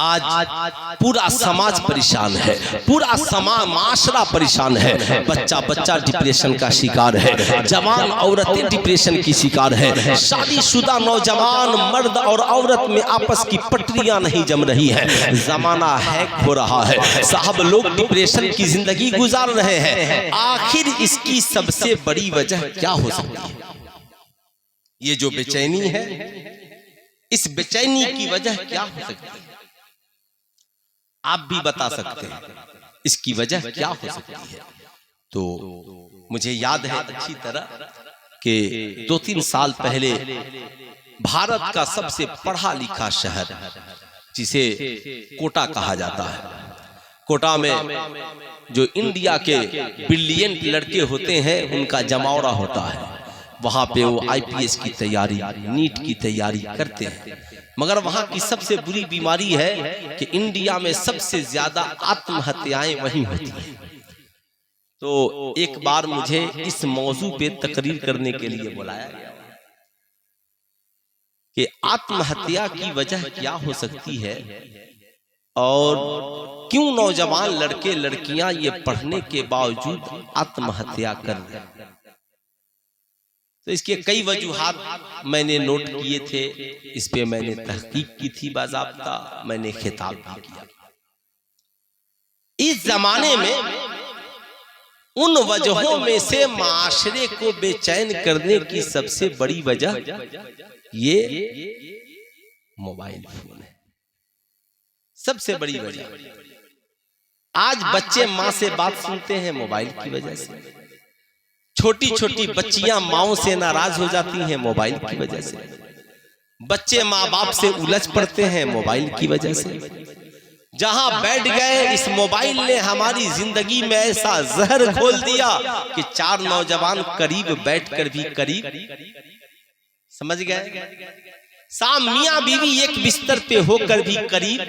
आज पूरा समाज परेशान है, पूरा माशरा परेशान है। बच्चा बच्चा डिप्रेशन का शिकार है, जवान औरतें डिप्रेशन की शिकार है, शादीशुदा नौजवान मर्द और औरत में आपस की पटरियां नहीं जम रही है। जमाना हैक हो रहा है साहब, लोग डिप्रेशन की जिंदगी गुजार रहे हैं। आखिर इसकी सबसे बड़ी वजह क्या हो सकती है? ये जो बेचैनी है, इस बेचैनी की वजह क्या हो सकती है? आप भी बता सकते हैं इसकी वजह क्या हो सकती है? तो मुझे याद है अच्छी तरह कि 2-3 साल पहले भारत का सबसे पढ़ा लिखा शहर, जिसे कोटा कहा जाता है, कोटा में जो इंडिया के ब्रिलियंट लड़के होते हैं उनका जमावड़ा होता है। वहां पे वो IPS की तैयारी, नीट की तैयारी करते हैं। मगर वहां की सबसे बुरी बीमारी है कि इंडिया में सबसे ज्यादा आत्महत्याएं वहीं होती हैं। तो एक बार मुझे इस मौजू पे तकरीर करने के लिए बुलाया गया कि आत्महत्या की वजह क्या हो सकती है और क्यों नौजवान लड़के लड़कियां ये पढ़ने के बावजूद आत्महत्या कर रहे हैं। तो इसके कई वजूहात मैंने नोट किए थे, इस पे मैंने तहकीक की थी बाज़ाब्ता, मैंने खिताब भी किया। इस जमाने में उन वजहों में से माशरे को बेचैन करने की सबसे बड़ी वजह ये मोबाइल फोन है। सबसे बड़ी वजह आज बच्चे माँ से बात सुनते हैं मोबाइल की वजह से। छोटी छोटी बच्चियां माओ से नाराज हो जाती हैं मोबाइल की वजह से। बच्चे माँ बाप से उलझ पड़ते हैं मोबाइल की वजह से। जहां बैठ गए, इस मोबाइल ने हमारी जिंदगी में ऐसा जहर घोल दिया कि 4 नौजवान करीब बैठकर भी करीब, समझ गए, साम मियां बीवी एक बिस्तर पे होकर भी करीब,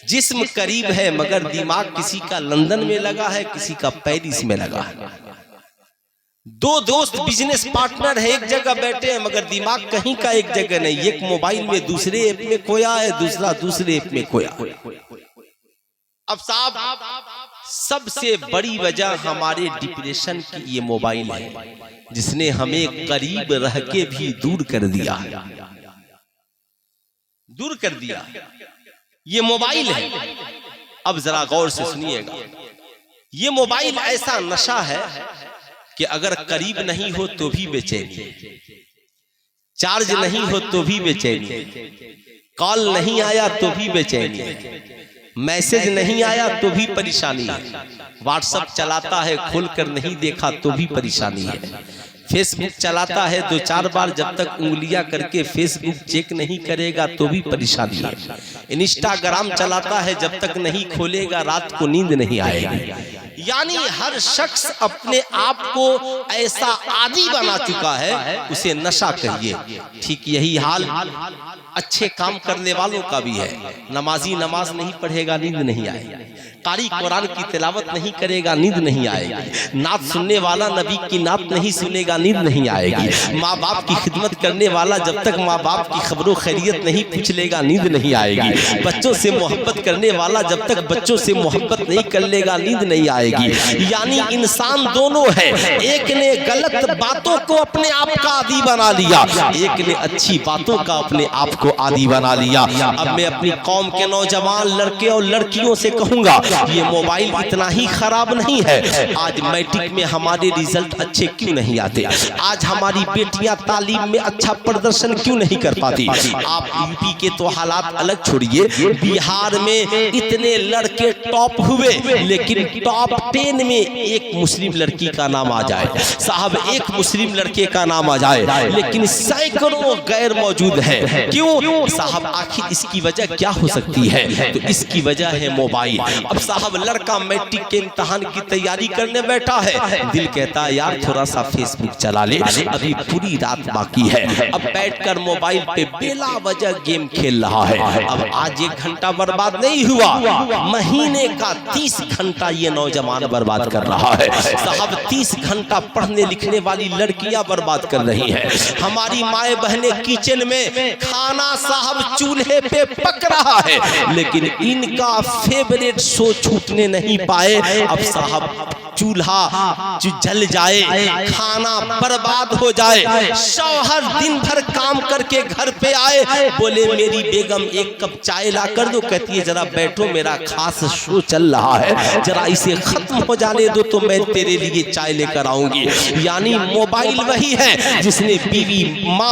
जिस्म करीब है मगर दिमाग किसी का लंदन में लगा है, किसी का पेरिस में लगा है। 2 दोस्त बिजनेस पार्टनर है, एक जगह बैठे हैं मगर दिमाग कहीं का एक जगह नहीं। एक मोबाइल में दूसरे ऐप में खोया है, दूसरा दूसरे ऐप में खोया। अब साहब, सबसे बड़ी वजह हमारे डिप्रेशन की ये मोबाइल है, जिसने हमें करीब रह के भी दूर कर दिया, दूर कर दिया। ये मोबाइल है। अब जरा गौर से सुनिएगा, ये मोबाइल ऐसा नशा है कि अगर करीब नहीं हो तो भी बेचैनी, चार्ज नहीं हो तो भी बेचैनी, कॉल नहीं आया तो भी बेचैनी, मैसेज नहीं आया तो भी परेशानी है, व्हाट्सएप चलाता है खोलकर नहीं देखा तो भी परेशानी है, फेसबुक चलाता है 2-4 बार जब तक उंगलियां करके फेसबुक चेक नहीं करेगा तो भी परेशानी है, इंस्टाग्राम चलाता है जब तक नहीं खोलेगा रात को नींद नहीं आएगी। यानी हर शख्स अपने आप को ऐसा आदी बना चुका है, उसे नशा कहिए। ठीक यही हाल अच्छे काम करने वालों का भी है। नमाजी नमाज नहीं पढ़ेगा नींद नहीं आएगी, कारी कुरान की तिलावत नहीं करेगा नींद नहीं आएगी, नात सुनने वाला नबी की नात नहीं सुनेगा नींद नहीं आएगी, माँ बाप की खिदमत करने वाला जब तक माँ बाप की खबरों खैरियत नहीं पूछ लेगा नींद नहीं आएगी, बच्चों से मोहब्बत करने वाला जब तक बच्चों से मोहब्बत नहीं कर लेगा नींद नहीं आएगी। यानी इंसान दोनों है, एक ने गलत बातों को अपने आप का आदी बना लिया, एक ने अच्छी बातों का अपने आप को आदी बना लिया। अब मैं अपनी कौम के नौजवान लड़के और लड़कियों से कहूंगा, ये मोबाइल इतना ही खराब नहीं है। आज मैट्रिक में हमारे रिजल्ट अच्छे क्यों नहीं आते? आज हमारी बेटियां तालीम में अच्छा प्रदर्शन क्यों नहीं कर पाती? आप यूपी के तो हालात अलग छोड़िए, बिहार में इतने लड़के टॉप हुए, लेकिन टॉप 10 में एक मुस्लिम लड़की का नाम आ जाए साहब, एक मुस्लिम लड़के का नाम आ जाए, लेकिन सैकड़ों गैर मौजूद है। क्यों साहब? आखिर इसकी वजह क्या हो सकती है? तो इसकी वजह है मोबाइल। अब साहब, लड़का मैट्रिक के इम्तिहान की तैयारी करने बैठा है, दिल कहता है यार थोड़ा सा फेसबुक चला ले, अभी पूरी रात बाकी है। अब बैठकर मोबाइल पे बेला वजह गेम खेल रहा है। अब आज 1 घंटा बर्बाद नहीं हुआ, महीने का 30 घंटा ये नौजवान बर्बाद कर रहा है साहब। 30 घंटा पढ़ने लिखने वाली लड़कियां बर्बाद कर रही हैं। हमारी माए बहनें किचन में खाना खाना साहब चूल्हे पे पक रहा है, लेकिन इनका फेवरेट शो छूटने नहीं पाए। अब साहब चूल्हा जल जाए, खाना बर्बाद हो जाए। शौहर दिन भर काम करके घर पे आए, बोले मेरी बेगम एक कप चाय ला कर दो। कहती है जरा बैठो, मेरा खास शो चल रहा है, जरा इसे खत्म हो जाने दो तो मैं तेरे लिए चाय लेकर आऊंगी। यानी मोबाइल वही है जिसने बीवी माँ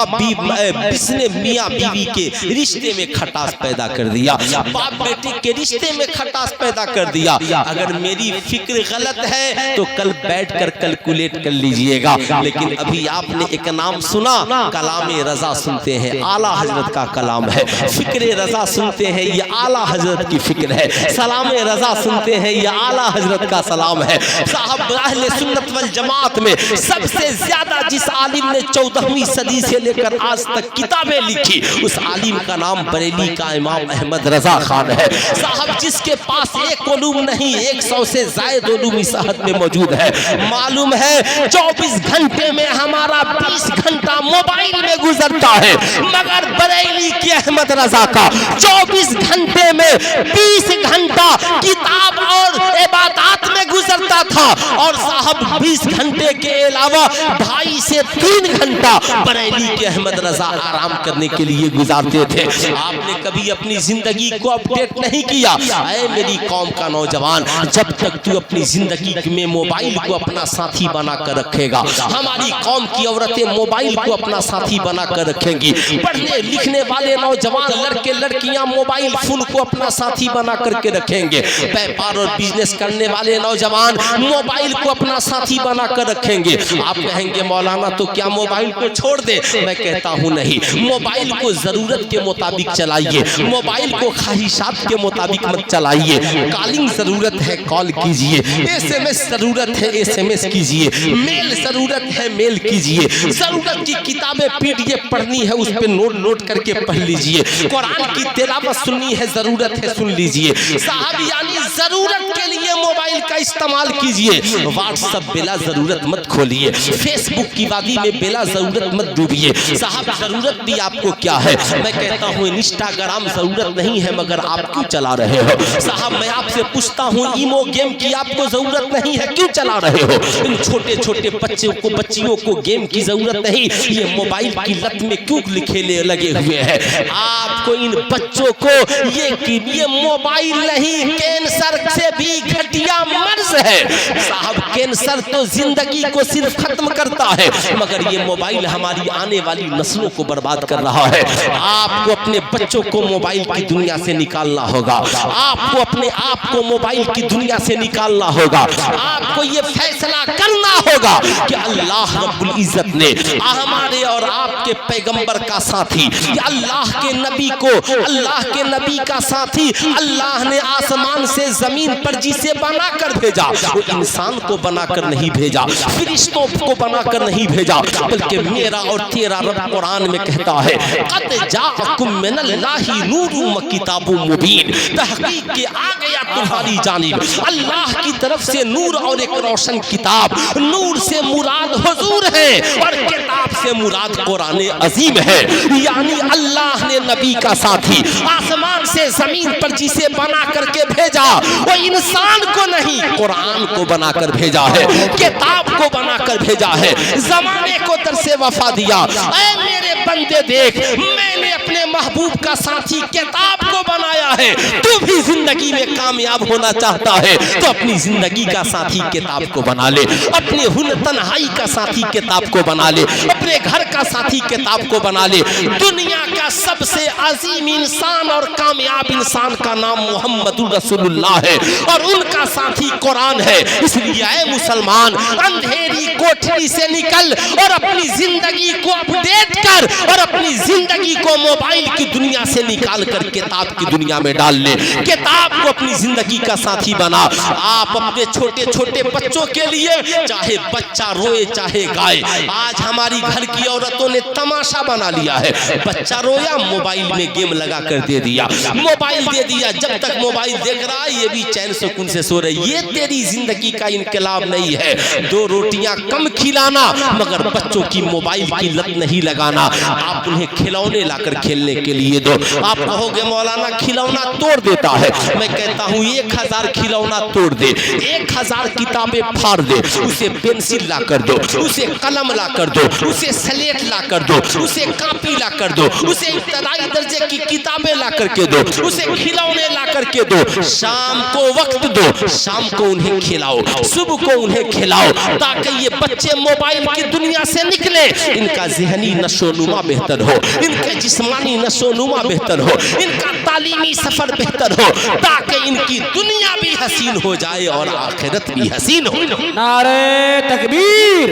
जिसने मियाँ बीवी के रिश्ते में खटास पैदा कर दिया, बाप बेटे के रिश्ते में खटास पैदा कर दिया। अगर मेरी फिक्र गलत है तो कल बैठकर कैलकुलेट कर लीजिएगा। लेकिन अभी आपने एक नाम सुना, कलामे रजा सुनते हैं, आला हजरत का कलाम है। फिक्रे रजा सुनते हैं, ये आला हजरत की फिक्र है। सलामे रजा सुनते हैं, ये आला हजरत का सलाम है। साहब अहले सुन्नत वल जमात में सबसे ज्यादा जिस आलिम ने 14वीं सदी से लेकर आज तक किताबें लिखी, उस आलिम का नाम बरेली का इमाम अहमद रजा खान है। साहब जिसके पास एक उलूम नहीं 100 से ज्यादा उलूम इस हद में मौजूद है। मालूम है 24 घंटे में हमारा 20 घंटा मोबाइल में गुजरता है, मगर बरेली के अहमद रजा का 24 घंटे में 20 घंटा किताब और इबादत में गुजरता था। और साहब 20 घंटे के अलावा 2.5 से 3 घंटा बरेली के अहमद रजा आराम करने के लिए गुजारते थे। आपने कभी अपनी जिंदगी को अपडेट नहीं किया? ऐ मेरी कौम का नौजवान, जब तक तू अपनी जिंदगी में मोबाइल को अपना साथी बना कर रखेगा, हमारी कौम की औरतें मोबाइल को अपना साथी बना कर रखेंगी। पढ़ने लिखने वाले नौजवान लड़के लड़कियां मोबाइल फोन को अपना साथी बना करके रखेंगे। व्यापार और बिजनेस करने वाले नौजवान मोबाइल को अपना साथी बना कर रखेंगे। आप कहेंगे मौलाना तो क्या मोबाइल को छोड़ दे? मैं कहता हूं नहीं, मोबाइल को जरूरत के मुताबिक चलाइए, मोबाइल को ख्वाहिशात के मुताबिक मत चलाइए। कॉलिंग जरूरत है कॉल कीजिए, SMS जरूरत है SMS कीजिए, मेल जरूरत है मेल कीजिए, जरूरत की किताबें PDF पढ़नी है उस पे नोट करके पढ़ लीजिए, कुरान की तिलावत सुननी है जरूरत है सुन लीजिए। साहब यानी जरूरत के लिए मोबाइल का इस्तेमाल कीजिए। व्हाट्सएप बिला जरूरत मत खोलिए, फेसबुक की वादी में बिला जरूरत मत डूबिए। साहब जरूरत भी आपको क्या है? मैं कहता हूँ इंस्टाग्राम जरूरत नहीं है, मगर आप क्यों चला रहे हो? साहब मैं आपसे पूछता हूँ ईमो गेम की आपको जरूरत नहीं है, क्यों चला रहे हो? इन छोटे छोटे बच्चियों को गेम की जरूरत नहीं, ये मोबाइल की लत में क्यों खेले लगे हुए हैं? आपको इन बच्चों को ये मोबाइल नहीं, कैंसर से भी घटिया मर्ज है। साहब कैंसर तो जिंदगी को सिर्फ खत्म करता है, मगर ये मोबाइल हमारी आने वाली नस्लों को बर्बाद कर रहा है। आपको अपने बच्चों को मोबाइल की दुनिया से निकालना होगा, आपको अपने आप को मोबाइल की दुनिया से निकालना होगा। आपको ये फैसला करना होगा कि अल्लाह रब्बुल इज्जत ने हमारे और आपके पैगंबर का साथी, अल्लाह के नबी को, अल्लाह के नबी का साथी अल्लाह ने आसमान से जमीन पर जिसे बनाकर भेजा, वो इंसान को बनाकर नहीं भेजा, फरिश्तों को बनाकर नहीं भेजा, बल्कि मेरा और तेरा रब कुरान में कहता है क़द जाअकुम मिनल्लाहि नूरुम व किताबुम मुबीन, तहकीक के आ गया तुम्हारी जानिब अल्लाह की तरफ से नूर और एक रोशन किताब। नूर से मुराद हुजूर है और किताब से मुराद कुरान अजीम है। यानी अल्लाह ने नबी का साथी आसमान से जमीन पर जिसे बना करके भेजा, वो इंसान को नहीं कुरान को बनाकर भेजा है, किताब को बनाकर भेजा है, जमाने को तरसे वफा दिया। ऐ मेरे बंदे देख, मैंने अपने महबूब का साथी किताब को बनाया है। तू भी जिंदगी में कामयाब होना चाहता है तो अपनी जिंदगी का साथी किताब को बना ले, अपने हुन तन्हाई का साथी किताब को बना ले, अपने घर का साथी किताब को बना ले। दुनिया का सबसे अजीम इंसान और कामयाब इंसान का नाम मोहम्मदुर रसूलुल्लाह है और उनका साथी कुरान है। इसलिए ऐ मुसलमान, अंधेरी कोठरी से निकल और अपनी जिंदगी को अपडेट कर और अपनी जिंदगी को मोबाइल की दुनिया से निकाल कर किताब की दुनिया में डाल ले। किताब को अपनी जिंदगी का साथी बना। आप अपने छोटे छोटे बच्चों के लिए, चाहे बच्चा रोए चाहे गाए, आज हमारी घर की औरतों ने तमाशा बना लिया है। बच्चा रोया, मोबाइल में गेम लगा कर दे दिया, मोबाइल दे दिया, जब तक मोबाइल देख रहा है ये भी चैन सुकून से सो रही। ये तेरी जिंदगी का इनकलाब नहीं है। 2 रोटियां कम खिलाना, मगर बच्चों की मोबाइल की लत नहीं लगाना। आप उन्हें खिलौने लाकर खेलने खेलने के लिए दो। आप कहोगे मौलाना खिलौना तोड़ देता है, मैं कहता हूँ 1000 खिलौना तोड़ दे, 1000 किताबें फाड़ दे, उसे पेंसिल ला कर दो, उसे कलम ला कर दो, उसे स्लेट ला कर दो, उसे कॉपी ला कर दो, उसे इब्तदाई दर्जे की किताबें ला करके दो, उसे खिलौने ला करके दो। शाम को वक्त दो, शाम को उन्हें खिलाओ, सुबह को उन्हें खिलाओ, ताकि ये बच्चे मोबाइल की दुनिया से निकले, इनका ज़हनी नशोनुमा बेहतर हो, इनके जिस्मानी नशोनुमा बेहतर हो, इनका तालीमी सफर बेहतर हो, ताकि इनकी दुनिया भी हसीन हो जाए और आखिरत भी हसीन हो। नारे तकबीर,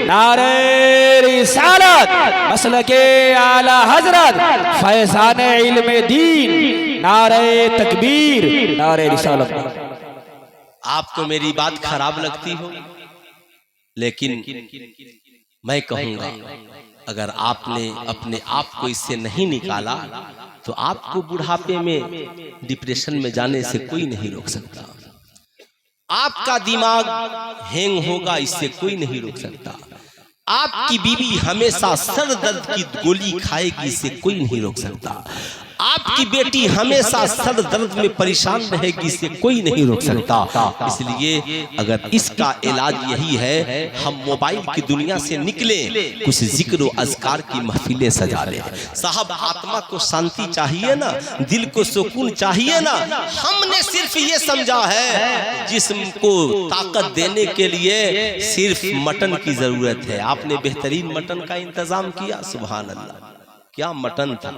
नारे रिसालत, मसलके आला हजरत, फैज़ान इल्म दीन, नारे तकबीर, नारे रिसालत। आपको मेरी बात खराब लगती हो, लेकिन मैं कहूंगा अगर आपने अपने आप को इससे नहीं निकाला तो आपको बुढ़ापे में डिप्रेशन में जाने से कोई नहीं रोक सकता। आपका दिमाग हैंग होगा, इससे कोई नहीं रोक सकता। आपकी बीवी हमेशा सर दर्द की गोली खाएगी, इससे कोई नहीं रोक सकता। आपकी बेटी हमेशा सर दर्द में परेशान रहेगी, इससे कोई नहीं रोक सकता। इसलिए अगर इसका इलाज यही है, हम मोबाइल की दुनिया से निकले, कुछ जिक्र व अज़कार की महफिलें सजा लें। साहब, आत्मा को शांति चाहिए ना, दिल को सुकून चाहिए ना। हमने सिर्फ ये समझा है जिस्म को ताकत देने के लिए सिर्फ मटन की जरूरत है। आपने बेहतरीन मटन का इंतजाम किया, सुभान अल्लाह, क्या मटन था,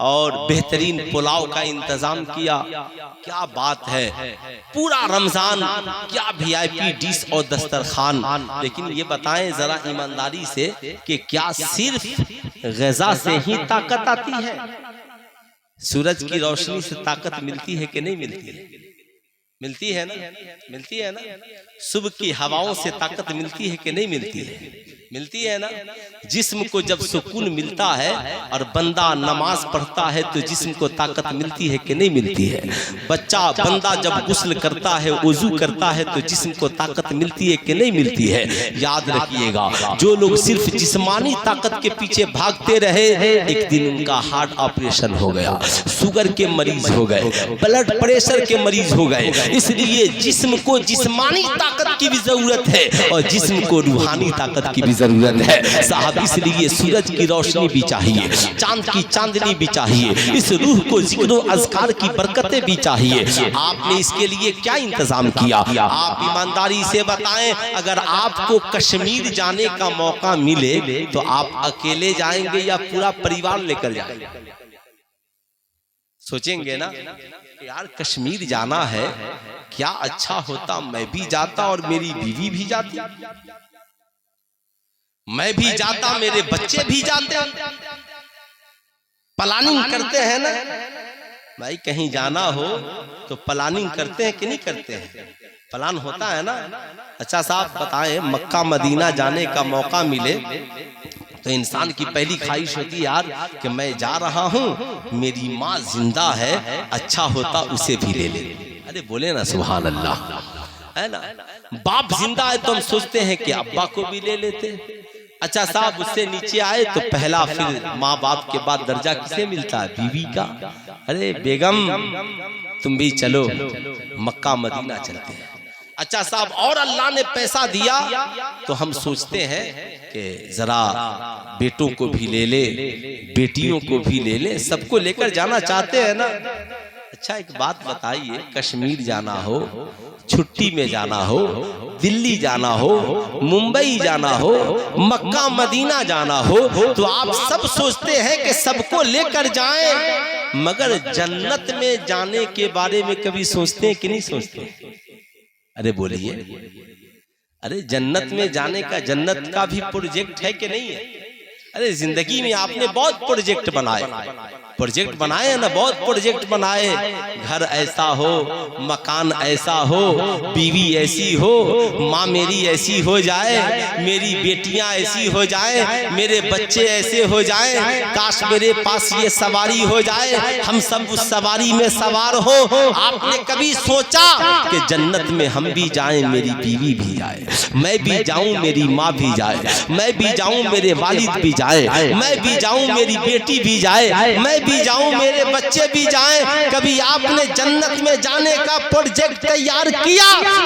और बेहतरीन पुलाव का इंतजाम किया, क्या बात है। पूरा रमजान क्या VIP डिश और दस्तरखान। लेकिन ये बताएं जरा ईमानदारी से कि क्या सिर्फ ग़िज़ा से ही ताकत आती है? सूरज की रोशनी से ताकत मिलती है कि नहीं मिलती है? मिलती है ना, मिलती है ना। सुबह की हवाओं से ताकत मिलती है कि नहीं मिलती है? मिलती है ना। जिस्म को जब सुकून मिलता है और बंदा नमाज पढ़ता है तो जिस्म को ताकत मिलती है कि नहीं मिलती है? बंदा जब गुस्ल करता है, वुजू करता है तो जिस्म को ताकत मिलती है कि नहीं मिलती है? याद रखिएगा, जो लोग सिर्फ जिस्मानी ताकत के पीछे भागते रहे, एक दिन उनका हार्ट ऑपरेशन हो गया, शुगर के मरीज हो गए, ब्लड प्रेशर के मरीज हो गए। इसलिए जिस्म को जिस्मानी ताकत की भी जरूरत है और जिस्म को रूहानी ताकत की भी जरूरत है साहब। इसलिए सूरज की रोशनी भी चाहिए, चांद की चांदनी भी चाहिए, इस रूह को जिक्र व अज़कार की बरकतें भी चाहिए। आपने इसके लिए क्या इंतजाम किया? आप ईमानदारी से बताएं, अगर आपको कश्मीर जाने का मौका मिले तो आप अकेले जाएंगे या पूरा परिवार लेकर जाएंगे? सोचेंगे ना, यार कश्मीर जाना है, क्या अच्छा होता मैं भी जाता और मेरी बीवी भी जाती, मैं भी जाता, मेरे बच्चे भी जाते। प्लानिंग करते हैं ना भाई, कहीं जाना हो तो प्लानिंग करते हैं कि नहीं करते हैं? प्लान होता है ना। अच्छा साहब बताएं, मक्का मदीना जाने का मौका मिले तो इंसान की पहली ख्वाहिश होती यार कि मैं जा रहा हूँ, मेरी माँ जिंदा है, अच्छा होता उसे भी ले ले। अरे बोले ना सुभान अल्लाह, है ना। बाप जिंदा है तो हम सोचते हैं कि अब्बा को भी ले लेते। अच्छा साहब, उससे नीचे आए तो पहला फिर माँ बाप के बाद दर्जा किसे मिलता है? बीवी का। अरे बेगम तुम भी चलो, मक्का मदीना चलते हैं। अच्छा साहब, और अल्लाह ने पैसा दिया तो हम सोचते हैं कि जरा बेटों को भी ले ले, बेटियों को भी ले ले, सबको लेकर जाना चाहते हैं ना। अच्छा एक बात बताइए, कश्मीर जाना हो, छुट्टी में जाना हो, दिल्ली जाना हो, मुंबई जाना हो, मक्का मदीना जाना हो, तो आप सब सोचते हैं कि सबको लेकर जाएं, मगर जन्नत में जाने के बारे में कभी सोचते हैं कि नहीं सोचते? अरे बोलिए, अरे जन्नत में जाने का, जन्नत का भी प्रोजेक्ट है कि नहीं है? अरे जिंदगी में आपने बहुत प्रोजेक्ट बनाए ना, बहुत प्रोजेक्ट बनाए। घर ऐसा हो, मकान ऐसा हो, बीवी ऐसी हो, माँ मेरी ऐसी हो जाए, मेरी बेटियां ऐसी हो जाए, मेरे बच्चे ऐसे हो जाए, काश मेरे पास ये सवारी हो जाए, हम सब उस सवारी में सवार हो। आपने कभी सोचा कि जन्नत में हम भी जाएं, मेरी बीवी भी जाए, मैं भी जाऊं, मेरी माँ भी जाए, मैं भी जाऊं, मेरे वालिद भी जाए, जाए, मैं भी जाऊं, मेरी बेटी भी जाए, मैं भी जाऊं, मेरे बच्चे भी जाएं। कभी आपने जन्नत में जाने का प्रोजेक्ट तैयार किया?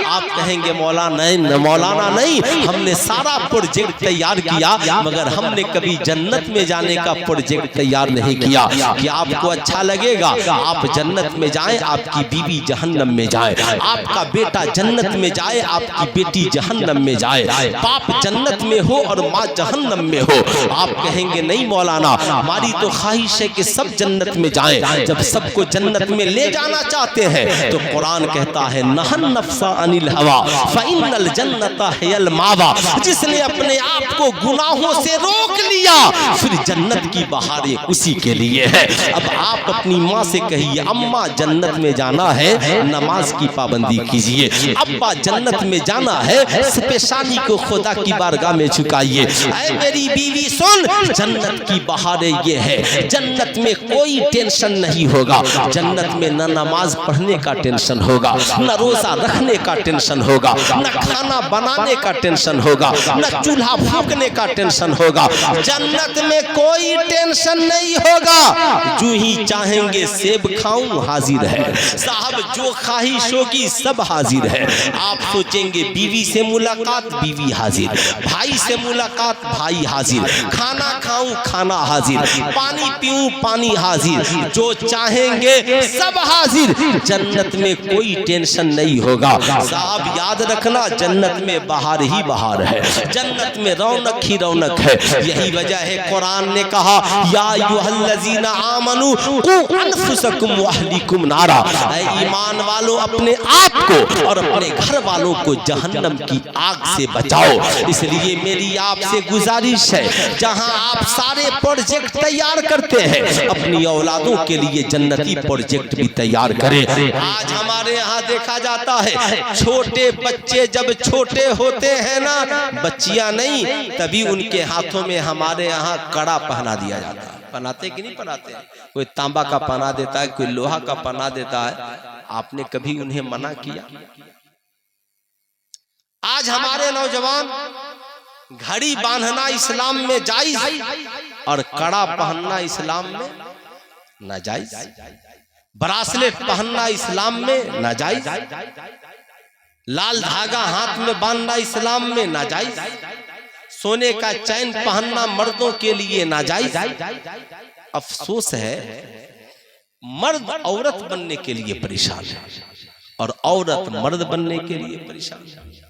आप कहेंगे मौलाना नहीं, हमने सारा प्रोजेक्ट तैयार किया, मगर हमने कभी जन्नत में जाने का प्रोजेक्ट तैयार नहीं किया। कि आपको अच्छा लगेगा आप जन्नत में जाएं, आपकी बीवी जहन्नम में जाए, आपका बेटा जन्नत में जाए, आपकी बेटी जहन्नम में जाए, बाप जन्नत में हो और माँ जहन्नम में हो। आप कहेंगे नहीं मौलाना, हमारी तो ख्वाहिश है कि सब जन्नत में जाएं। जब सबको जन्नत में ले जाना चाहते हैं तो कुरान कहता है नहन नफ्सा अनिल हवा फइन्नल जन्नता हियल मावा। जिसने अपने आप को गुनाहों से रोक लिया फिर जन्नत की बहारें उसी के लिए है। अब आप अपनी माँ से कहिए अम्मा जन्नत में जाना है, नमाज की पाबंदी कीजिए। अब्बा जन्नत में जाना है, पेशानी को खुदा की बारगाह में झुकाइए। ऐ मेरी बीवी सुन, जन्नत की बहारें ये है, जन्नत में कोई टेंशन नहीं होगा। जन्नत में न नमाज पढ़ने का टेंशन होगा, न रोजा रखने का टेंशन होगा, न खाना बनाने का टेंशन होगा, न चूल्हा फूंकने का टेंशन होगा। जन्नत में कोई टेंशन नहीं होगा। जो ही चाहेंगे सेब खाऊं हाजिर है साहब, जो ख्वाहिश होगी सब हाजिर है। आप सोचेंगे बीवी से मुलाकात, बीवी हाजिर, भाई से मुलाकात, भाई हाजिर, खाना खाऊं खाना हाजिर, पानी पीऊं पानी हाजिर, जो चाहेंगे सब हाजिर। जन्नत में कोई टेंशन नहीं होगा साहब। याद रखना जन्नत में बाहर ही बाहर है, जन्नत में रौनक ही रौनक है। यही वजह है कुरान ने कहा या अय्युहल्लज़ीना आमनू कू अनफुसकुम व अहलीकुम नारा। ईमान वालों अपने आप को और अपने घर वालों को जहन्नम की आग से बचाओ। इसलिए मेरी आपसे गुजारिश है, जहां आप सारे प्रोजेक्ट तैयार करते हैं अपनी औलादों के लिए जन्नती प्रोजेक्ट भी तैयार करें। आज हमारे यहाँ देखा जाता है छोटे बच्चे जब छोटे होते हैं ना, बच्चियां नहीं, तभी उनके हाथों में हमारे यहाँ कड़ा पहना दिया जाता है। पहनाते कि नहीं पहनाते? कोई तांबा का पहना देता है, कोई लोहा का पहना देता है। आपने कभी उन्हें मना किया? आज हमारे नौजवान घड़ी बांधना इस्लाम में जायज और कड़ा पहनना इस्लाम में नाजायज, ब्रासलेट पहनना इस्लाम में नाजायज, लाल धागा हाथ में बांधना इस्लाम में नाजायज, सोने का चैन पहनना मर्दों के लिए नाजायज। अफसोस है मर्द औरत बनने के लिए परेशान है और औरत मर्द बनने के लिए परेशान है।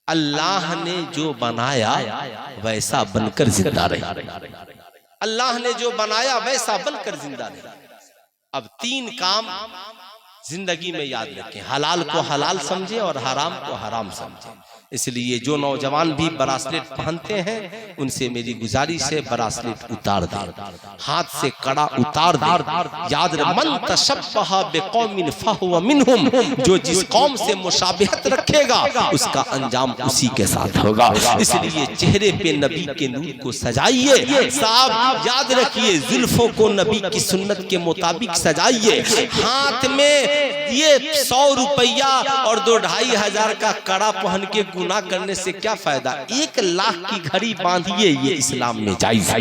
अल्लाह ने जो बनाया वैसा बनकर जिंदा रहे, अल्लाह ने जो बनाया वैसा बनकर जिंदा रहे। अब 3 काम जिंदगी में याद रखें, हलाल को हलाल समझे और हराम को हराम समझे। इसलिए जो नौजवान भी ब्रासलेट पहनते हैं उनसे मेरी गुजारिश है ब्रासलेट उतार दे, हाथ से कड़ा उतार दे। याद रख मन तशब्बहा बिकौमिन फहुव मिनहुम, जो जिस कौम से मुशाबिहत रखेगा उसका अंजाम उसी के साथ होगा। इसलिए चेहरे पे नबी के नूर को सजाइए साहब, याद रखिए जुल्फों को नबी की सुन्नत के मुताबिक सजाइए। हाथ में ये 100 रुपया और 2-2.5 हजार का कड़ा पहन के गुनाह करने से क्या फायदा? 1 लाख की घड़ी बांधिए, ये इस्लाम में जायज।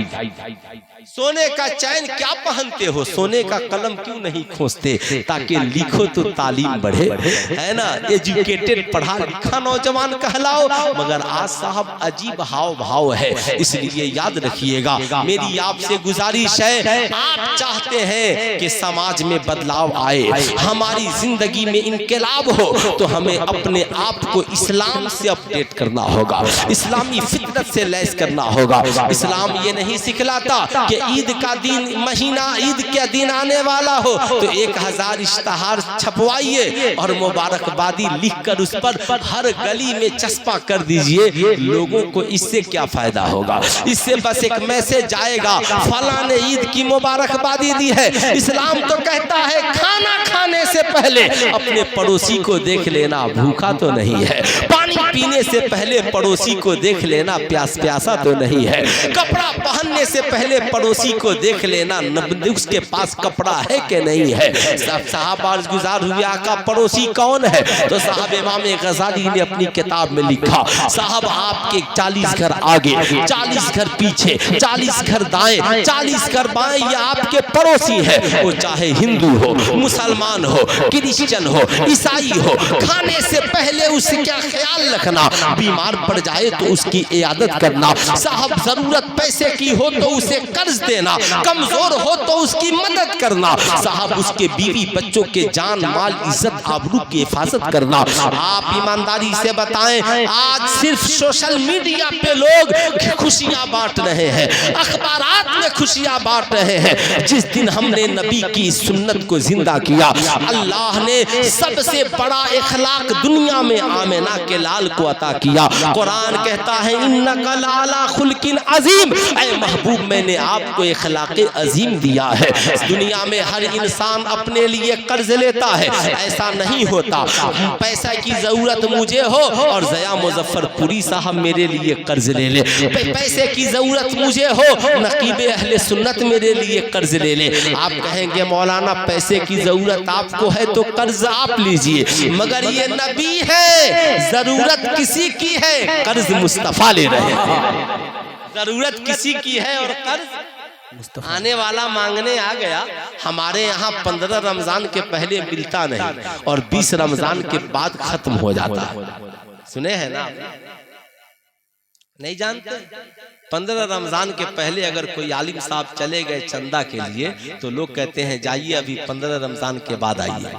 सोने का चैन क्या पहनते हो? सोने का कलम क्यों नहीं खोजते ताकि लिखो तो तालीम बढ़े, है ना? एजुकेटेड पढ़ा लिखा नौजवान कहलाओ, मगर आज साहब अजीब हाव भाव है। इसलिए याद रखिएगा मेरी आपसे गुजारिश है, आप चाहते हैं कि समाज में बदलाव आए, हमारी जिंदगी में इनकलाब हो, तो हमें अपने आप को इस्लाम से अपडेट करना होगा, इस्लामी फितरत से लैस करना होगा। इस्लाम ये नहीं सिखलाता कि ईद का दिन, महीना ईद के दिन आने वाला हो तो 1000 इश्तहार छपवाइए और मुबारकबादी लिखकर उस पर हर गली में चस्पा कर दीजिए। लोगों को इससे क्या फायदा होगा? इससे बस एक मैसेज जाएगा फला ने ईद की मुबारकबादी दी है। इस्लाम तो कहता है खाना खाने से पहले अपने पड़ोसी को देख लेना, भूखा तो नहीं है। पानी पीने से पहले पड़ोसी को देख लेना प्यासा तो नहीं है। कपड़ा पहनने से पहले पड़ोसी को देख लेना उसके पास कपड़ा है कि नहीं है। साहब अर्ज गुजार हुए आका पड़ोसी कौन है? तो साहब इमाम गजाली ने अपनी किताब में लिखा, साहब आपके 40 घर आगे, 40 घर पीछे, 40 घर दाएं, 40 घर बाएं, ये आपके पड़ोसी है। वो चाहे हिंदू हो, मुसलमान हो, क्रिश्चियन हो, ईसाई हो, खाने से पहले उसका ख्याल रखना, बीमार पड़ जाए तो उसकी इयादत करना, साहब जरूरत पैसे की हो तो उसे कर्ज देना, कमजोर हो तो उसकी मदद करना, साहब उसके बीवी बच्चों के जान माल इज्जत आबरू की हिफाजत करना। आप ईमानदारी से बताएं, आज सिर्फ सोशल मीडिया पे लोग खुशियां बांट रहे हैं, अखबारात में खुशियां बांट रहे हैं। जिस दिन हमने नबी की सुन्नत को जिंदा किया, अल्लाह ने सबसे बड़ा इखलाक दुनिया में आमिना के लाल को अता किया। कुरान कहता है इन्नका लअला खुल्किन अजीम, ऐ महबूब मैंने आपको इखलाक अजीम दिया है। दुनिया में हर इंसान अपने लिए कर्ज लेता है, ऐसा नहीं होता। पैसा की जरूरत मुझे हो और जया मुजफ्फरपुरी साहब मेरे लिए कर्ज ले ले, पैसे की जरूरत मुझे हो नकीबे अहले सुन्नत मेरे लिए कर्ज ले ले। आप कहेंगे मौलाना पैसे की जरूरत आपको है तो कर्ज आप लीजिए, मगर ये नबी है, जरूरत किसी की है, कर्ज मुस्तफा ले रहे हैं। जरूरत किसी की है और कर्ज आने वाला मांगने आ गया। हमारे यहाँ 15 रमजान के पहले मिलता नहीं और 20 रमजान के बाद खत्म हो जाता है। सुने हैं ना? नहीं जानते? 15 रमजान के पहले अगर कोई आलिम साहब चले गए चंदा के लिए तो लोग कहते हैं जाइए अभी 15 रमजान के बाद आइए,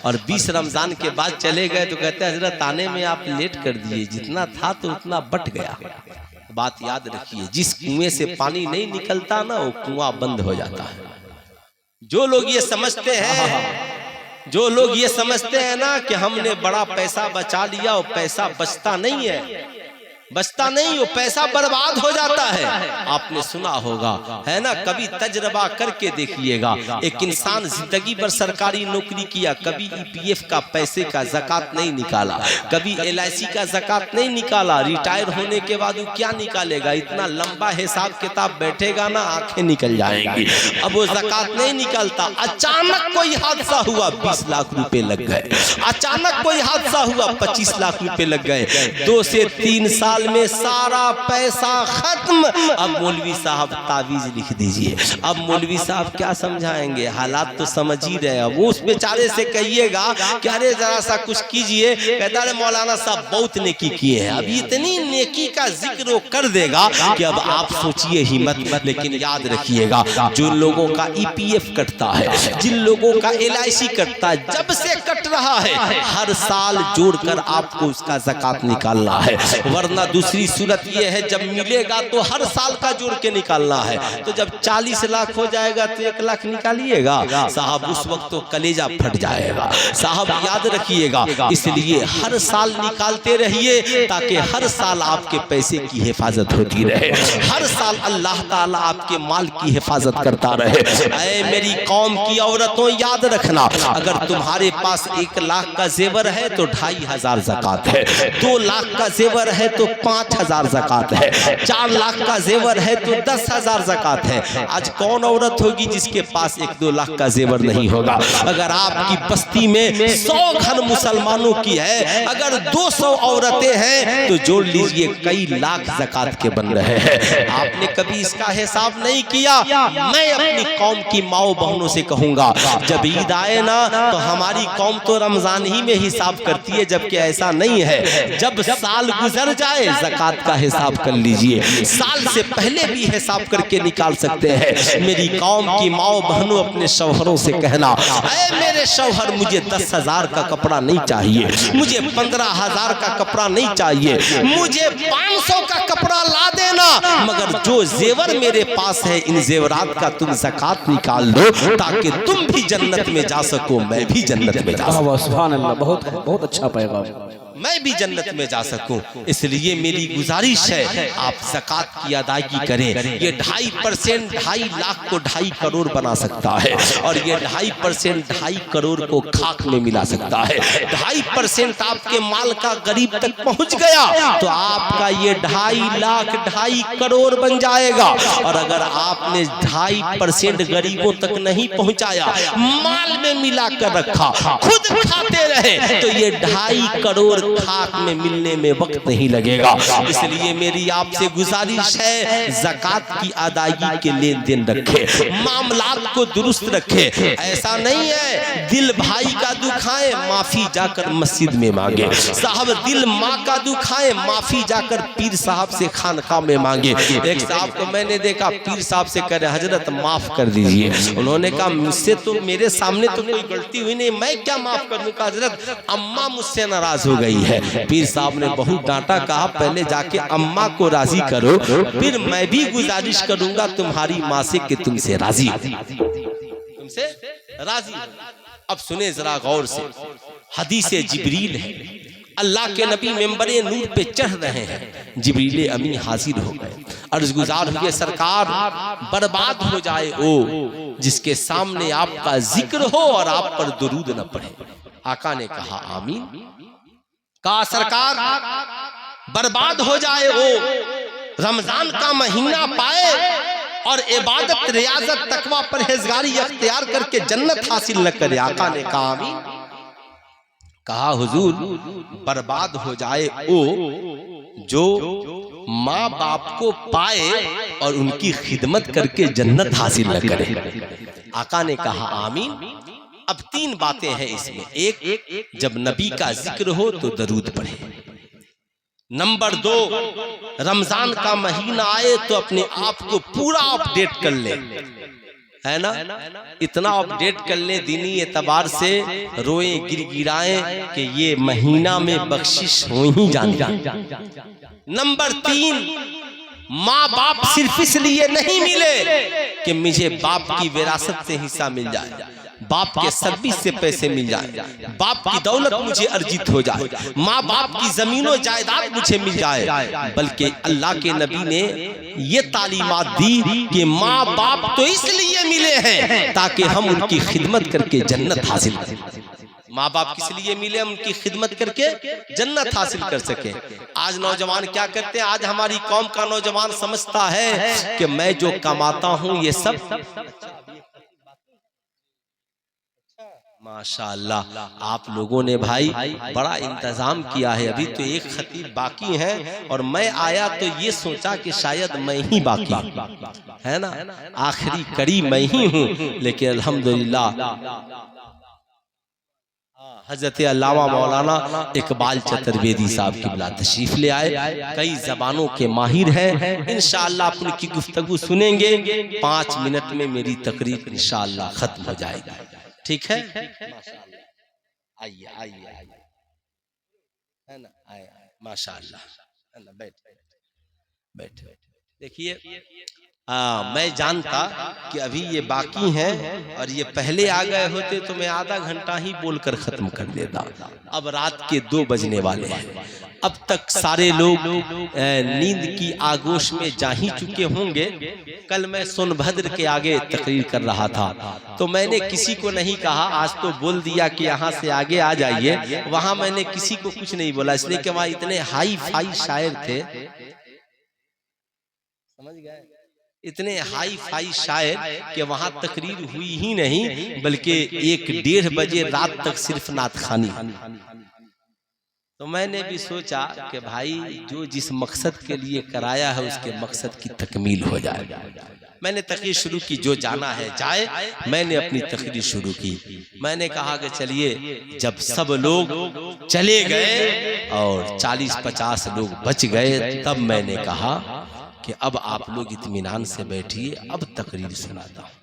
और 20 रमजान के बाद चले गए तो कहते हैं हजरत आने में आप लेट कर दिए, जितना था तो उतना बट गया। बात याद रखिए, जिस कुएं से पानी नहीं निकलता ना वो कुआं बंद हो जाता है। जो लोग ये समझते हैं ना कि हमने बड़ा पैसा बचा लिया, वो पैसा बचता नहीं है, बचता नहीं, वो पैसा बर्बाद हो जाता है। आपने सुना होगा है ना, कभी तजर्बा करके देखिएगा, एक इंसान जिंदगी भर सरकारी नौकरी किया, कभी ईपीएफ का पैसे का ज़कात नहीं निकाला, कभी एलआईसी का ज़कात नहीं निकाला, रिटायर होने के बाद वो क्या निकालेगा? इतना लंबा हिसाब किताब बैठेगा ना आंखें निकल जाएंगी। अब वो ज़कात नहीं निकालता, अचानक कोई हादसा हुआ 20 लाख रुपए लग गए, अचानक कोई हादसा हुआ 25 लाख रुपए लग गए, 2 से 3 साल में सारा पैसा खत्म। अब मौलवी साहब तावीज लिख दीजिए। अब मौलवी साहब क्या समझाएंगे? हालात तो समझ ही रहे। अब उस बेचारे से कहिएगा कि अरे जरा सा कुछ कीजिए, कहता है मौलाना साहब बहुत नेकी किए हैं। अब इतनी नेकी का जिक्र वो कर देगा कि अब आप सोचिए हिम्मत। लेकिन याद रखिएगा, जो लोगों का ईपीएफ कटता है, जिन लोगों का एलआईसी कटता है, जब से कट रहा है हर साल जोड़कर आपको उसका ज़कात निकालना है, वरना दूसरी सूरत यह है जब मिलेगा तो हर साल का जोड़ के निकालना है। तो जब 40 लाख हो जाएगा तो 1 लाख निकालिएगा साहब, उस वक्त तो कलेजा फट जाएगा साहब। याद रखिएगा, इसलिए हर साल निकालते रहिए ताकि हर साल आपके पैसे की हिफाजत होती रहे, हर साल अल्लाह ताला आपके माल की हिफाजत करता रहे। ऐ मेरी कौम की औरतों याद रखना, अगर तुम्हारे पास 1 लाख का जेवर है तो 2500 ज़कात है, 2 लाख का जेवर है तो 5000 ज़कात है, 4 लाख का जेवर है तो 10,000 ज़कात है। आज कौन औरत होगी जिसके पास 1-2 लाख का जेवर नहीं होगा? अगर आपकी बस्ती में 100 घर मुसलमानों की है, अगर 200 औरतें हैं तो जोड़ लीजिए कई लाख ज़कात के बन रहे हैं। आपने कभी इसका हिसाब नहीं किया? मैं अपनी कौम की माओ बहनों से कहूंगा, जब ईद आए ना तो हमारी कौम तो रमजान ही में हिसाब करती है, जबकि ऐसा नहीं है। जब साल गुजर जाए ज़कात का हिसाब कर लीजिए, साल से पहले भी हिसाब करके निकाल सकते हैं। मेरी कौम की माओ बहनों अपने शौहरों से कहना, ऐ मेरे शौहर मुझे 10,000 का कपड़ा नहीं चाहिए, मुझे 15,000 का कपड़ा नहीं चाहिए, मुझे 500 का कपड़ा ला देना, मगर जो जेवर मेरे पास है इन जेवरात का तुम ज़कात निकाल दो ताकि तुम भी जन्नत में जा सको, मैं भी जन्नत में जा सकूं। सुभान अल्लाह, बहुत बहुत अच्छा पैगाम। मैं भी जन्नत में जा सकूं। इसलिए मेरी गुजारिश है आप ज़कात की अदायगी करें। ये 2.5% 2.5 लाख को 2.5 करोड़ बना सकता है और ये 2.5% 2.5 करोड़ को खाक में मिला सकता है। 2.5% आपके माल का गरीब तक पहुंच गया तो आपका ये 2.5 लाख 2.5 करोड़ बन जाएगा। और अगर आपने 2.5% गरीबों तक नहीं पहुंचाया, माल में मिलाकर रखा, खुद खाते रहे, तो ये 2.5 करोड़ खाक में मिलने में वक्त नहीं लगेगा। इसलिए मेरी आपसे गुजारिश है ज़कात की अदायगी के लेन देन रखे, मामलात को दुरुस्त रखे। ऐसा नहीं है दिल भाई का दुखाए माफी जाकर मस्जिद में मांगे, साहब दिल माँ का दुखाए माफी जाकर पीर साहब से खानका में मांगे। एक साहब को मैंने देखा पीर साहब से कह रहे हजरत माफ कर दीजिए। उन्होंने कहा मुझसे तो मेरे सामने तो कोई गलती हुई नहीं, मैं क्या माफ कर दूं। हजरत अम्मा मुझसे नाराज हो गई है। पीर साहब ने बहुत डांटा, कहा पहले जाके अम्मा को राजी करो, फिर मैं भी गुजारिश करूंगा तुम्हारी माँ से कि तुमसे राजी, तुमसे राजी। अब सुने जरा गौर से, हदीसे जिब्रील है, अल्लाह के नबी मेंबरे नूर पे चढ़ रहे हैं, जिब्रील अमीन हाजिर हो गए, अर्ज गुजार हुए सरकार बर्बाद हो जाए ओ जिसके सामने आपका जिक्र हो और आप पर दुरूद न पढ़े। आका ने कहा आमीन। कहा सरकार बर्बाद हो जाए ओ रमजान का महीना पाए और इबादत रियाजत तकवा परहेजगारी अख्तियार करके जन्नत हासिल न करे। आका ने कहा आमीन। कहा हुजूर बर्बाद हो जाए ओ जो माँ बाप को पाए और उनकी खिदमत करके जन्नत हासिल न करे। आका ने कहा आमीन। अब 3 बातें हैं इसमें। एक, जब नबी का जिक्र हो तो दरूद पढ़े। नंबर 2, रमजान का महीना आए तो अपने आप को पूरा अपडेट कर ले, है ना, इतना अपडेट कर ले दीनी एतबार से, रोए गिड़गिड़ाएं कि ये महीना में बख्शिश हो ही जानी। नंबर 3, माँ बाप सिर्फ इसलिए नहीं मिले कि मुझे बाप की विरासत से हिस्सा मिल जाए, बाप के सर्विस से पैसे मिल जाए, बाप की दौलत मुझे अर्जित हो जाए, माँ बाप की जमीनों जायदाद मुझे मिल जाए, बल्कि अल्लाह के नबी ने ये तालीमात दी कि माँ बाप तो इसलिए मिले हैं ताकि हम उनकी खिदमत करके जन्नत हासिल करें। माँ बाप किस लिए मिले? उनकी खिदमत करके जन्नत हासिल कर सके। आज नौजवान क्या करते हैं? आज हमारी कौम का नौजवान समझता है कि मैं जो कमाता हूँ ये सब माशाअल्लाह आप लोगों ने भाई बड़ा इंतजाम किया है। अभी तो एक खतीब बाकी है और मैं आया तो ये सोचा कि शायद मैं ही बाकी है ना, आखिरी कड़ी मैं ही हूँ, लेकिन अल्हम्दुलिल्लाह हजरत अल्लामा मौलाना इकबाल चतुर्वेदी साहब की बिला तशरीफ ले आए, कई जबानों के माहिर हैं। इंशाअल्लाह आप उनकी गुफ्तगू सुनेंगे। 5 मिनट में मेरी तकरीर इंशाअल्लाह खत्म हो जाएगी। ठीक है, आइए आइए आइए, है ना, आए माशाअल्लाह, है ना, बैठ बैठ। देखिए मैं जानता कि अभी ये बाकी हैं और ये पहले आ गए होते तो मैं आधा घंटा ही बोलकर खत्म कर देता। अब रात के 2 बजने वाले हैं, अब तक सारे लोग नींद की आगोश में जा ही चुके होंगे। कल मैं सोनभद्र के आगे तकरीर कर रहा था तो मैंने किसी को नहीं कहा, आज तो बोल दिया कि यहाँ से आगे आ जाइए। वहां मैंने किसी को कुछ नहीं बोला, इसलिए कि वहां इतने हाई फाई शायर थे, समझ गए, इतने हाई फाई शायर कि वहां तकरीर हुई ही नहीं, बल्कि 1-1.5 बजे रात तक सिर्फ नातखानी। तो मैंने भी सोचा कि भाई जो जिस मकसद के लिए कराया है उसके मकसद की तकमील हो जाए। मैंने तकरीर शुरू की, जो जाना है जाए। मैंने अपनी तकरीर शुरू की। मैंने कहा कि चलिए, जब सब लोग चले गए और 40-50 लोग बच गए, तब मैंने कहा कि अब आप लोग इत्मीनान से बैठिए, अब तकरीर सुनाता हूं।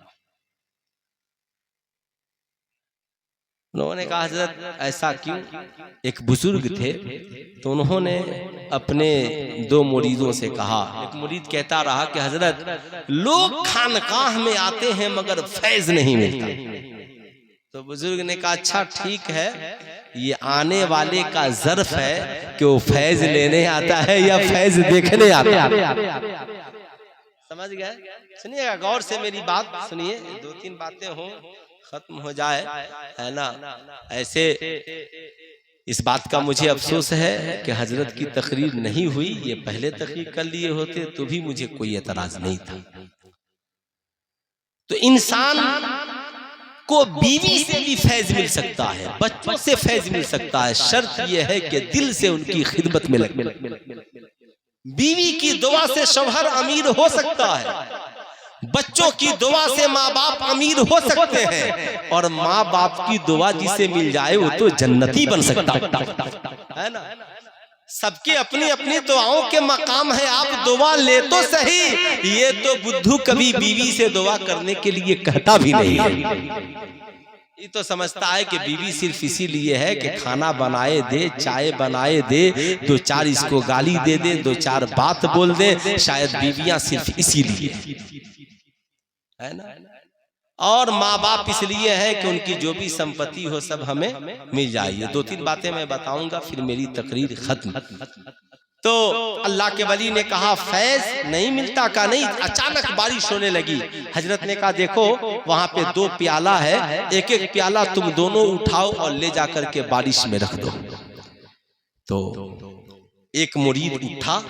उन्होंने कहा हजरत ऐसा क्यों? एक बुजुर्ग थे तो उन्होंने अपने 2 मुरीदों से कहा। एक मुरीद कहता रहा कि हजरत लोग खानकाह में आते हैं मगर फैज नहीं मिलता। तो बुजुर्ग ने कहा अच्छा ठीक है, ये आने वाले का ज़र्फ है कि वो फैज लेने आता है या फैज देखने आता है। समझ गए? सुनिएगा गौर से मेरी बात सुनिए, दो तीन बातें हों खत्म हो जाए, है ना। ऐसे इस बात का मुझे अफसोस है कि हजरत की तकरीर नहीं हुई, ये पहले तकरीर कर लिए होते तो भी मुझे कोई एतराज नहीं था। तो इंसान को बीवी से भी फैज मिल सकता है, बच्चों से फैज मिल सकता है, शर्त यह है कि दिल से उनकी खिदमत में लगे। बीवी की दुआ से शौहर अमीर हो सकता है, बच्चों की दुआ से माँ बाप अमीर हो सकते हैं, और माँ बाप की दुआ जिसे मिल जाए वो तो जन्नती बन सकता है ना। सबके अपनी अपनी दुआओं के मकाम है, आप दुआ ले तो सही। ये तो बुद्धू कभी बीवी से दुआ करने के लिए कहता भी नहीं है, ये तो समझता है कि बीवी सिर्फ इसीलिए है कि खाना बनाए दे, चाय बनाए दे, दो चार इसको गाली दे दे, दो चार बात बोल दे, शायद बीवियां सिर्फ इसीलिए है ना। और माँ बाप इसलिए है कि उनकी जो भी संपत्ति हो सब हमें मिल जाए। दो तीन बातें मैं बताऊंगा फिर मेरी तकरीर खत्म। तो अल्लाह के वली ने कहा फैज नहीं मिलता का नहीं। अचानक बारिश होने लगी। हजरत ने कहा देखो वहां पे 2 प्याला है, एक एक प्याला तुम दोनों उठाओ और ले जाकर के बारिश में रख दो। तो एक मुरीद उठा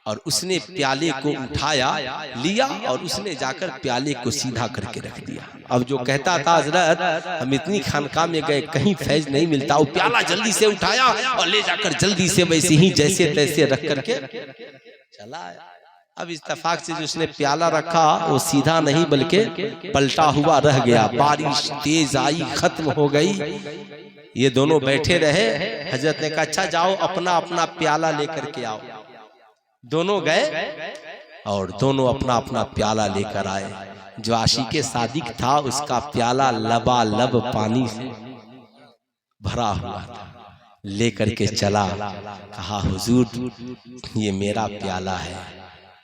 और उसने प्याले को उठाया, लिया और उसने जाकर प्याले को सीधा करके रख दिया। अब जो कहता था हजरत हम इतनी खानकाह में गए कहीं फैज नहीं मिलता, वो प्याला जल्दी से उठाया और ले जाकर जल्दी से वैसे ही जैसे तैसे रख करके चला। अब इत्तेफाक से जो उसने प्याला रखा वो सीधा नहीं बल्कि पलटा हुआ रह गया। बारिश तेज आई, खत्म हो गई। ये दोनों बैठे रहे। हजरत ने कहा अच्छा जाओ अपना अपना प्याला लेकर के आओ। दोनों गए और दोनों अपना अपना प्याला लेकर आए। जो आशिके सादिक था उसका प्याला लबालब पानी से भरा हुआ था, लेकर के चला। कहा हुजूर ये मेरा प्याला है।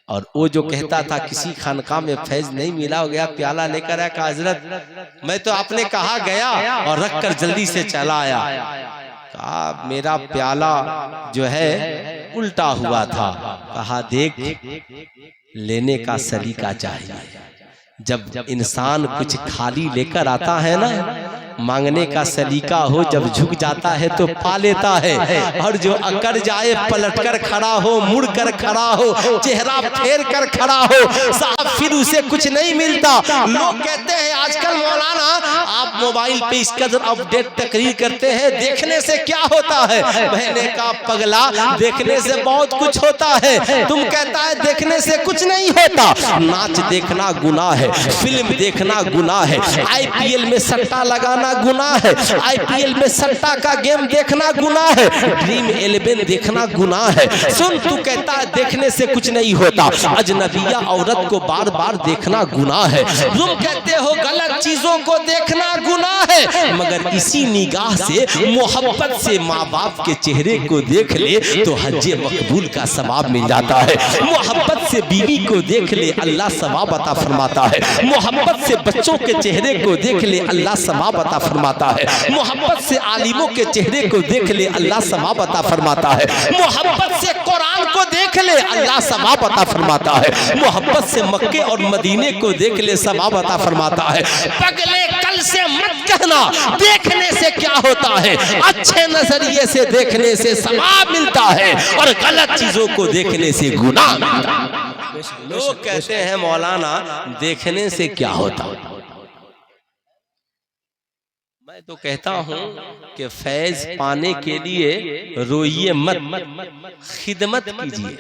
और वो जो कहता था किसी खानकाह में फैज नहीं मिला, हो गया प्याला लेकर आया। कहा हजरत मैं तो आपने कहा गया और रख कर जल्दी से चला आया। कहा मेरा प्याला जो है उल्टा हुआ था। कहा देख लेने का सलीका चाहिए। जब इंसान कुछ खाली लेकर आता है ना, मांगने का सलीका हो, जब झुक जाता है तो पा लेता है। और जो अकड़ जाए पलट कर खड़ा हो, मुड़ कर खड़ा हो, चेहरा फेर कर खड़ा हो, साहब फिर उसे कुछ नहीं मिलता। लोग कहते हैं आजकल मौलाना आप मोबाइल पे इस कदर अपडेट तकरीर करते हैं, देखने से क्या होता है? बहने का पगला, देखने से बहुत कुछ होता है। तुम कहता है देखने से कुछ नहीं होता। नाच देखना गुनाह है, फिल्म देखना गुनाह है, IPL में सट्टा लगाना गुनाह है, IPL में सट्टा का गेम देखना गुनाह है, ड्रीम 11 देखना गुनाह है। सुन तू कहता है देखने से कुछ नहीं होता। अजनबिया औरत को बार बार देखना गुनाह है। तुम कहते हो गलत चीजों को देखना गुनाह है, मगर इसी निगाह से मोहब्बत से माँ बाप के चेहरे को देख ले तो हज मकबूल का सवाब मिल जाता है। मोहब्बत से बीवी को देख ले अल्लाह सवाब अता फरमाता है। मोहब्बत से बच्चों के चेहरे को देख ले अल्लाह सवाब अता फरमाता है। मोहब्बत से आलिमों के चेहरे को देख ले अल्लाह सवाब अता फरमाता है। मोहब्बत से कुरान को देख ले अल्लाह सवाब अता फरमाता है। मोहब्बत से मक्के और मदीने को देख ले सवाब अता फरमाता है। पगले कल से मत कहना देखने से क्या होता है, अच्छे नजरिए से देखने से सवाब मिलता है और गलत चीजों को देखने से गुनाह मिलता है। लोग कहते हैं मौलाना देखने से क्या होता है। मैं तो कहता हूं कि फैज पाने के लिए रोइए मत, खिदमत कीजिए।